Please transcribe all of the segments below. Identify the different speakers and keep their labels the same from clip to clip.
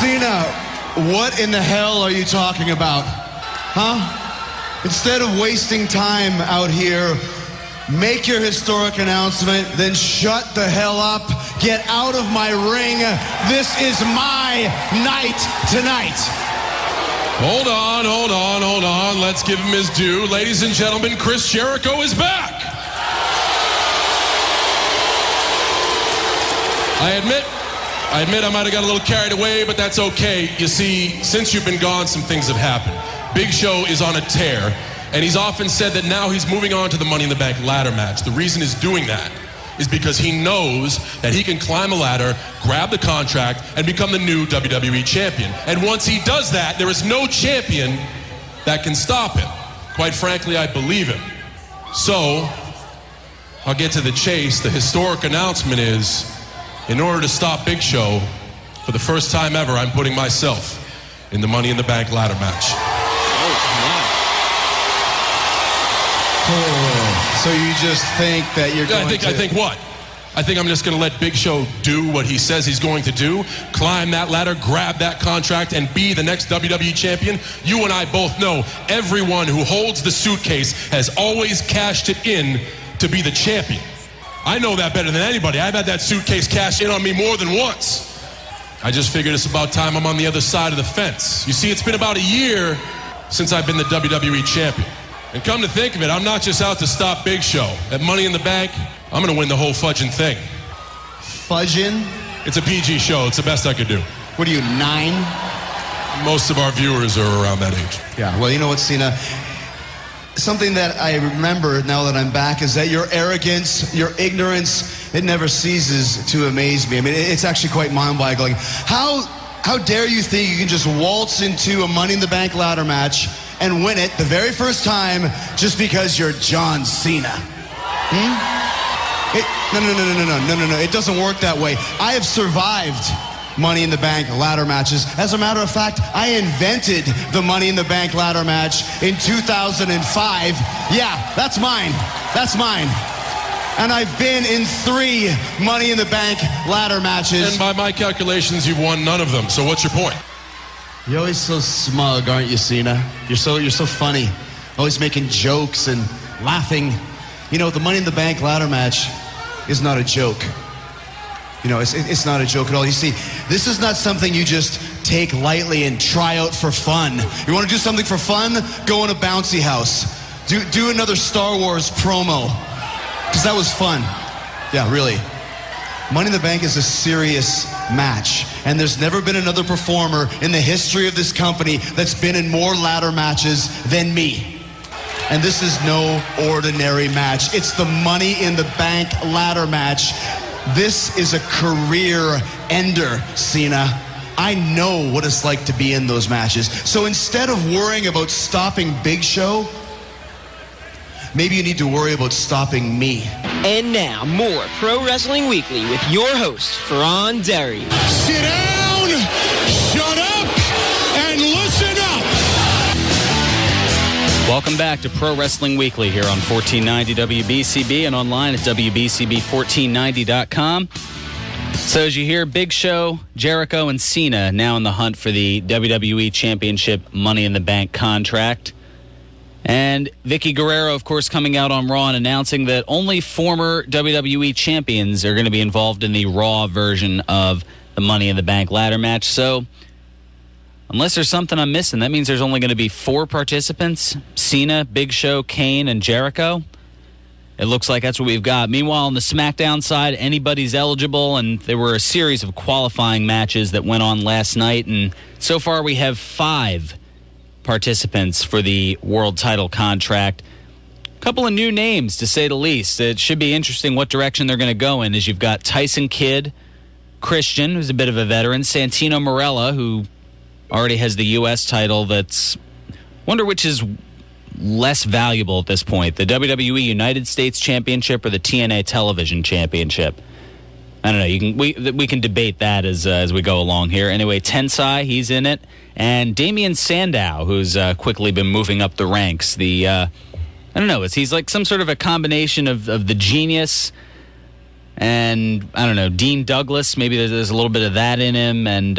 Speaker 1: Cena, what in the hell are you talking about? Huh? Instead of wasting time out here, make your historic announcement, then shut the hell up. Get out of my ring. This is my night tonight.
Speaker 2: Hold on. Let's give him his due. Ladies and gentlemen, Chris Jericho is back. I admit I might have got a little carried away, but that's okay. You see, since you've been gone, some things have happened. Big Show is on a tear, and he's often said that now he's moving on to the Money in the Bank ladder match. The reason he's doing that is because he knows that he can climb a ladder, grab the contract, and become the new WWE champion. And once he does that, there is no champion that can stop him. Quite frankly, I believe him. So, I'll get to the chase. The historic announcement is, in order to stop Big Show, for the first time ever, I'm putting myself in the Money in the Bank ladder match.
Speaker 1: Oh, so you just think that you're going
Speaker 2: I think what? I think I'm just going to let Big Show do what he says he's going to do, climb that ladder, grab that contract, and be the next WWE champion. You and I both know everyone who holds the suitcase has always cashed it in to be the champion. I know that better than anybody. I've had that suitcase cashed in on me more than once. I just figured it's about time I'm on the other side of the fence. You see, it's been about a year since I've been the WWE champion. And come to think of it, I'm not just out to stop Big Show. At Money in the Bank, I'm going to win the whole Fudging thing.
Speaker 1: Fudging?
Speaker 2: It's a PG show. It's the best I could do.
Speaker 1: What are you, 9?
Speaker 2: Most of our viewers are around that age.
Speaker 1: Yeah, well, you know what, Cena? Something that I remember now that I'm back is that your arrogance, your ignorance, it never ceases to amaze me. I mean, it's actually quite mind-boggling. How dare you think you can just waltz into a Money in the Bank ladder match and win it the very first time just because you're John Cena? No. It doesn't work that way. I have survived Money in the Bank ladder matches. As a matter of fact, I invented the Money in the Bank ladder match in 2005. Yeah, that's mine. And I've been in 3 Money in the Bank ladder matches.
Speaker 2: And by my calculations, you've won none of them. So what's your point?
Speaker 1: You're always so smug, aren't you, Cena? You're so funny. Always making jokes and laughing. You know, the Money in the Bank ladder match is not a joke. You know, it's not a joke at all. You see, this is not something you just take lightly and try out for fun. You want to do something for fun? Go in a bouncy house. Do another Star Wars promo. Because that was fun. Yeah, really. Money in the Bank is a serious match. And there's never been another performer in the history of this company that's been in more ladder matches than me. And this is no ordinary match. It's the Money in the Bank ladder match. This is a career ender, Cena. I know what it's like to be in those matches. So instead of worrying about stopping Big Show, maybe you need to worry about stopping me.
Speaker 3: And now, more Pro Wrestling Weekly with your host, Ferran Derry.
Speaker 4: Sit down, shut up, and listen up.
Speaker 5: Welcome back to Pro Wrestling Weekly here on 1490 WBCB and online at WBCB1490.com. So as you hear, Big Show, Jericho, and Cena now in the hunt for the WWE Championship Money in the Bank contract. And Vicky Guerrero, of course, coming out on Raw and announcing that only former WWE champions are going to be involved in the Raw version of the Money in the Bank ladder match. So, unless there's something I'm missing, that means there's only going to be 4 participants: Cena, Big Show, Kane, and Jericho. It looks like that's what we've got. Meanwhile, on the SmackDown side, anybody's eligible, and there were a series of qualifying matches that went on last night, and so far we have 5 participants for the world title contract. A couple of new names, to say the least. It should be interesting what direction they're going to go in, as you've got Tyson Kidd, Christian, who's a bit of a veteran, Santino Marella, who already has the U.S. title. That's, wonder which is less valuable at this point, the WWE United States Championship or the TNA Television Championship. I don't know. We can debate that as we go along here. Anyway, Tensai, he's in it, and Damian Sandow, who's quickly been moving up the ranks. I don't know. He's like some sort of a combination of the Genius and, I don't know, Dean Douglas. Maybe there's a little bit of that in him, and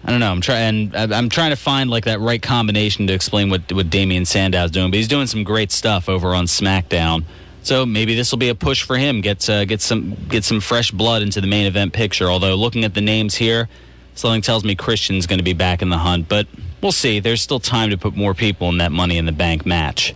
Speaker 5: I don't know. I'm trying to find like that right combination to explain what Damian Sandow's doing. But he's doing some great stuff over on SmackDown. So maybe this will be a push for him. Get some fresh blood into the main event picture. Although looking at the names here, something tells me Christian's going to be back in the hunt. But we'll see. There's still time to put more people in that Money in the Bank match.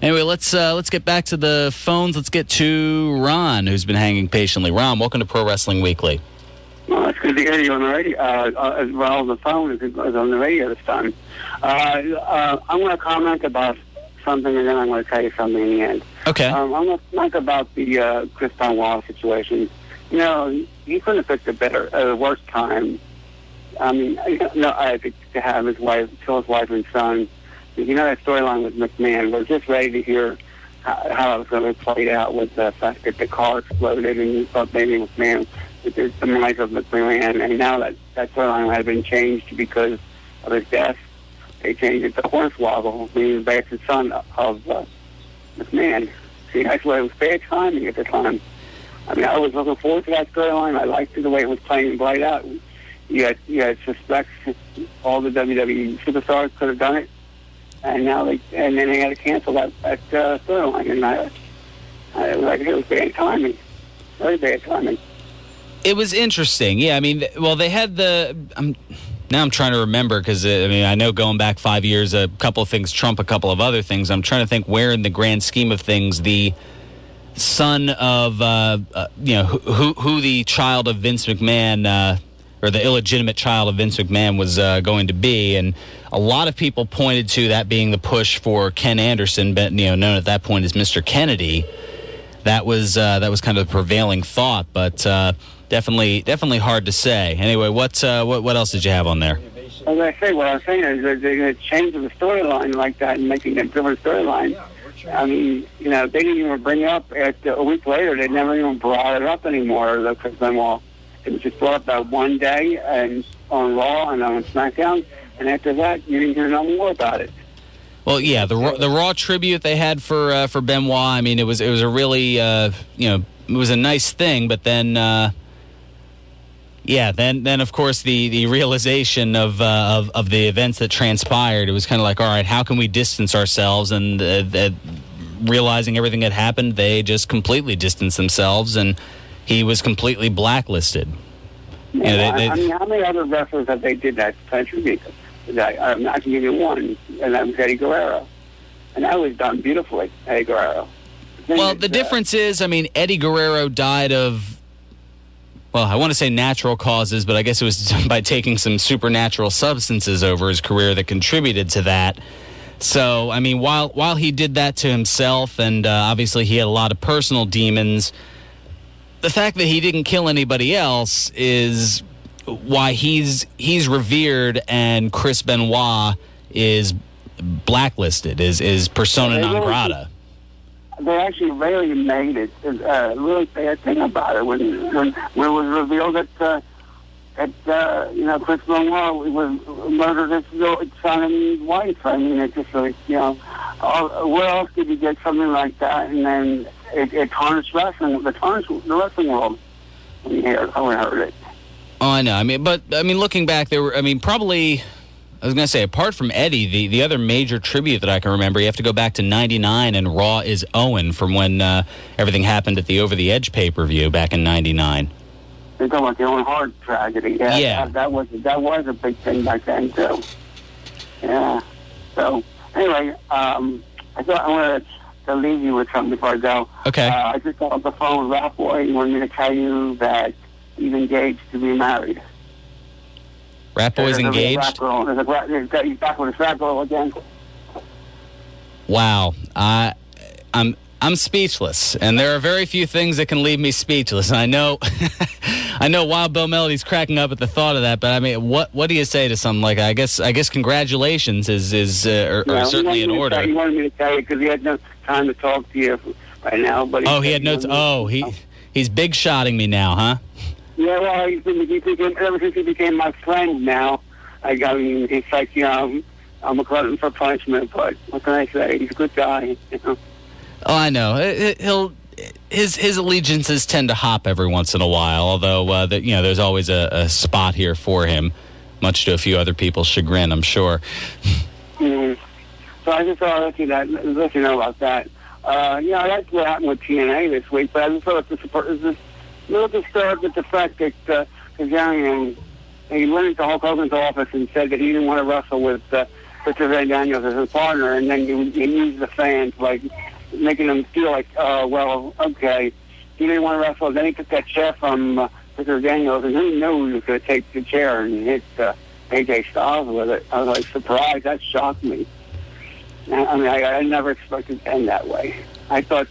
Speaker 5: Anyway, let's get back to the phones. Let's get to Ron, who's been hanging patiently. Ron, welcome to Pro Wrestling Weekly.
Speaker 6: Well, it's good to hear you on the radio, as well as the phone as it was on the radio this time. I'm going to comment about something, and then I'm going to tell you something in the end.
Speaker 5: Okay.
Speaker 6: I'm going to talk about the Chris Benoit situation. You know, he couldn't have picked a worse time. I mean, I think to have his wife, kill his wife and son. You know, that storyline with McMahon, we're just ready to hear how it was going to play out with the fact that the car exploded and you thought maybe McMahon, with the demise of McMahon, and now that storyline had been changed because of his death. They changed it to Hornswoggle, meaning the bastard son of McMahon. See, that's why it was bad timing at the time. I mean, I was looking forward to that storyline. I liked the way it was playing right out. You had suspects, all the WWE superstars could have done it. And then they had to cancel that storyline, and it was bad timing, very bad timing.
Speaker 5: It was interesting, yeah. I mean, well, they had now I'm trying to remember because I know going back 5 years, a couple of things trump a couple of other things. I'm trying to think where, in the grand scheme of things, the son of who the child of Vince McMahon. Or the illegitimate child of Vince McMahon was going to be, and a lot of people pointed to that being the push for Ken Anderson, but known at that point as Mr. Kennedy. That was kind of the prevailing thought, but definitely hard to say. Anyway, what else did you have on there?
Speaker 6: As I say, what I'm saying is that they're going to change the storyline like that and making a different storyline. I mean, they didn't even bring it up a week later. They never even brought it up anymore. The Chris Benoit. It was just brought up that one day and on Raw and on SmackDown, and after that, you didn't hear no more about it.
Speaker 5: Well, yeah, the Raw tribute they had for Benoit. I mean, it was a really it was a nice thing, but then then of course the realization of the events that transpired. It was kind of like, all right, how can we distance ourselves? And realizing everything that happened, they just completely distanced themselves and. He was completely blacklisted.
Speaker 6: I mean, how many other wrestlers have they did that tribute? I can give you one, and that was Eddie Guerrero. And that was done beautifully, Eddie Guerrero.
Speaker 5: Well, the difference is, I mean, Eddie Guerrero died of, well, I want to say natural causes, but I guess it was by taking some supernatural substances over his career that contributed to that. So, I mean, while he did that to himself, and obviously he had a lot of personal demons, the fact that he didn't kill anybody else is why he's revered, and Chris Benoit is blacklisted, is persona non grata.
Speaker 6: They actually really made it a really bad thing about it when it was revealed that Chris Benoit was murdered his son and his wife. I mean, it's just like, where else could you get something like that? And then it tarnished wrestling, the wrestling world when you heard it.
Speaker 5: Oh, I know. I mean, looking back, there were, probably, I was going to say, apart from Eddie, the other major tribute that I can remember, you have to go back to 99 and Raw is Owen from when everything happened at the Over the Edge pay-per-view back in 99.
Speaker 6: You're talking about the Owen Hart tragedy. Yeah. That was a big thing back then, too. Yeah. So, anyway, I thought I wanted to leave you with something before I go.
Speaker 5: Okay.
Speaker 6: I just got off the phone with Rap Boy. He wanted me to tell you that he's engaged to be married.
Speaker 5: Rap Boy's engaged?
Speaker 6: He's back with his rap girl again.
Speaker 5: Wow. I'm speechless, and there are very few things that can leave me speechless. And I know, Wild Bill Melody's cracking up at the thought of that. But I mean, what do you say to something like that? I guess congratulations is certainly in order.
Speaker 6: He wanted me to tell you because he had no time to talk to you right now. But
Speaker 5: he had no. He's big shotting me now, huh?
Speaker 6: Yeah, well, ever since he became my friend now, he's like, I'm a glutton for punishment. But what can I say? He's a good guy.
Speaker 5: Oh, I know. His allegiances tend to hop every once in a while, although there's always a spot here for him. much to a few other people's chagrin, I'm sure.
Speaker 6: Mm-hmm. So I just thought I'd let you know about that. That's what happened with TNA this week, but I just thought it was just a little disturbed with the fact that Kazarian, he went into Hulk Hogan's office and said that he didn't want to wrestle with Richard Ray Daniels as his partner, and then he used the fans, like, making them feel like, okay, he didn't want to wrestle. Then he took that chair from Richard Daniels, and who knew he was going to take the chair and hit AJ Styles with it. I was, like, surprised. That shocked me. I mean, I never expected it to end that way. I thought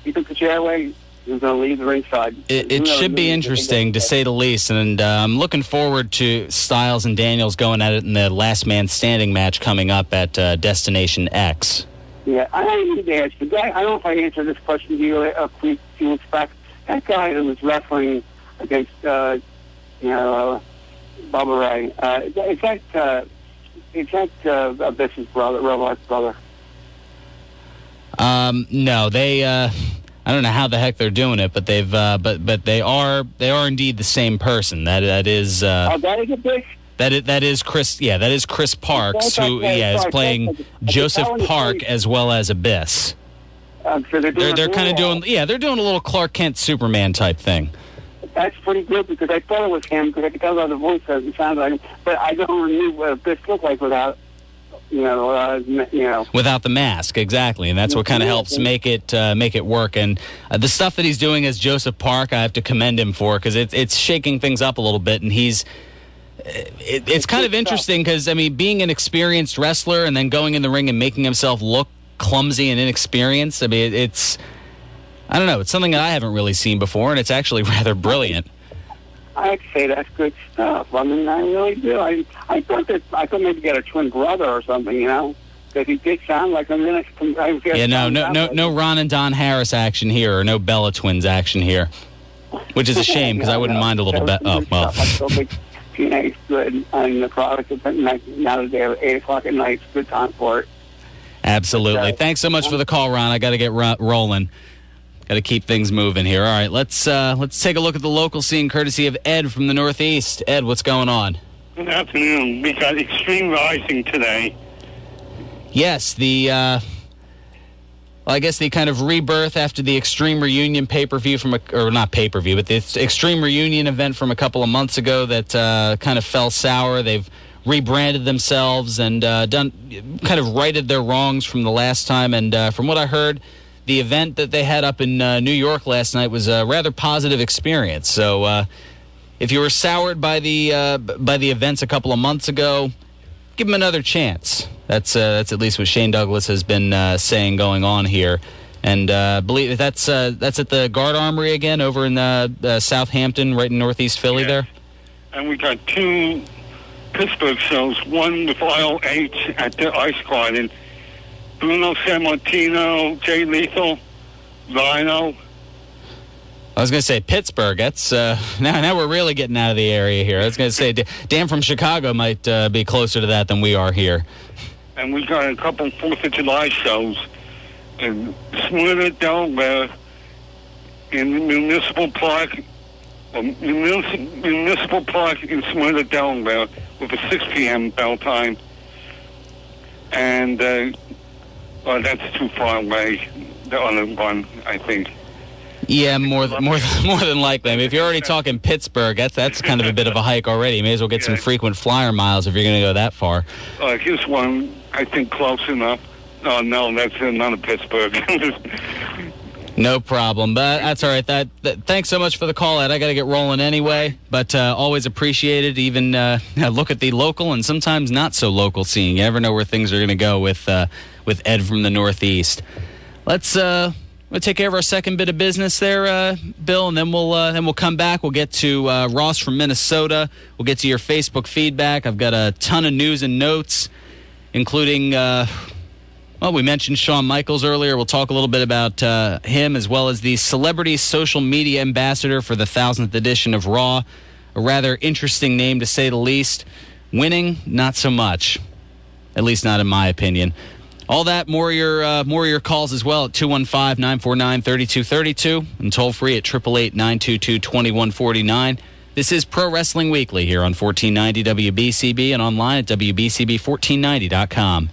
Speaker 6: he took the chair away, he was going to leave the ringside.
Speaker 5: It should be interesting, to say the least, and I'm looking forward to Styles and Daniels going at it in the Last Man Standing match coming up at Destination X.
Speaker 6: Yeah, I need to ask you. I don't know if I answered this question to you a few weeks back. That guy who was wrestling against, Bubba Ray, is that Abyss's brother, Robot's brother?
Speaker 5: No, they. I don't know how the heck they're doing it, but they've. But they are indeed the same person. That is.
Speaker 6: That is Abyss.
Speaker 5: That is Chris. Yeah, that is Chris Parks, who is playing Joseph Park as well as Abyss.
Speaker 6: So
Speaker 5: they're kind of doing. Yeah, they're doing a little Clark Kent Superman type thing.
Speaker 6: That's pretty good, because I thought it was him, because I could tell by the voice that it sounded like him, but I don't remember what Abyss looked like without,
Speaker 5: without the mask, exactly, and that's what kind of helps make it work. And the stuff that he's doing as Joseph Park, I have to commend him for, because it's shaking things up a little bit, and it's kind of interesting, because I mean, being an experienced wrestler and then going in the ring and making himself look clumsy and inexperienced, I mean, it's. I don't know. It's something that I haven't really seen before, and it's actually rather brilliant.
Speaker 6: I'd say that's good stuff. I mean, I really do. I thought that I could maybe get a twin brother or something, because he did sound like him.
Speaker 5: No Ron and Don Harris action here, or no Bella Twins action here, which is a shame, because I wouldn't mind a little bit. Oh, well.
Speaker 6: I still think TNA's good, and the product is now that they're 8 o'clock at night, it's a good time for it.
Speaker 5: Absolutely. Thanks so much for the call, Ron. I got to get rolling. Got to keep things moving here. All right, let's take a look at the local scene, courtesy of Ed from the Northeast. Ed, what's going on?
Speaker 7: Good afternoon. We got Extreme Rising today.
Speaker 5: Yes, I guess the kind of rebirth after the Extreme Reunion pay-per-view or not pay-per-view, but the Extreme Reunion event from a couple of months ago that kind of fell sour. They've rebranded themselves and kind of righted their wrongs from the last time. And from what I heard, the event that they had up in New York last night was a rather positive experience. So if you were soured by the events a couple of months ago, give them another chance. That's at least what Shane Douglas has been saying going on here. And believe that's at the Guard Armory again over in Southampton, right in Northeast Philly there.
Speaker 7: And we got 2 Pittsburgh shows, one with Aisle H at the Ice Garden. Bruno Sammartino, Jay Lethal, Rhino.
Speaker 5: I was going to say Pittsburgh. That's now we're really getting out of the area here. I was going to say Dan from Chicago might be closer to that than we are here.
Speaker 7: And we got a couple 4th of July shows in Smyrna, Delaware, in Municipal Park in Smyrna, Delaware, with a 6 p.m. bell time. And that's too far away. The other one, I think.
Speaker 5: Yeah, more than likely. I mean, if you're already talking Pittsburgh, that's kind of a bit of a hike already. You may as well get some frequent flyer miles if you're going to go that far.
Speaker 7: Here's one, I think, close enough. Oh, no, that's not a Pittsburgh.
Speaker 5: No problem, but that's all right. Thanks so much for the call, Ed. I got to get rolling anyway, but always appreciated. Even look at the local and sometimes not so local scene. You never know where things are going to go with Ed from the Northeast. We'll take care of our second bit of business there, Bill, and then we'll come back. We'll get to Ross from Minnesota. We'll get to your Facebook feedback. I've got a ton of news and notes, including. We mentioned Shawn Michaels earlier. We'll talk a little bit about him, as well as the celebrity social media ambassador for the 1000th edition of Raw. A rather interesting name, to say the least. Winning, not so much. At least not in my opinion. All that, more of your calls as well at 215-949-3232 and toll free at 888-922-2149. This is Pro Wrestling Weekly here on 1490 WBCB and online at WBCB1490.com.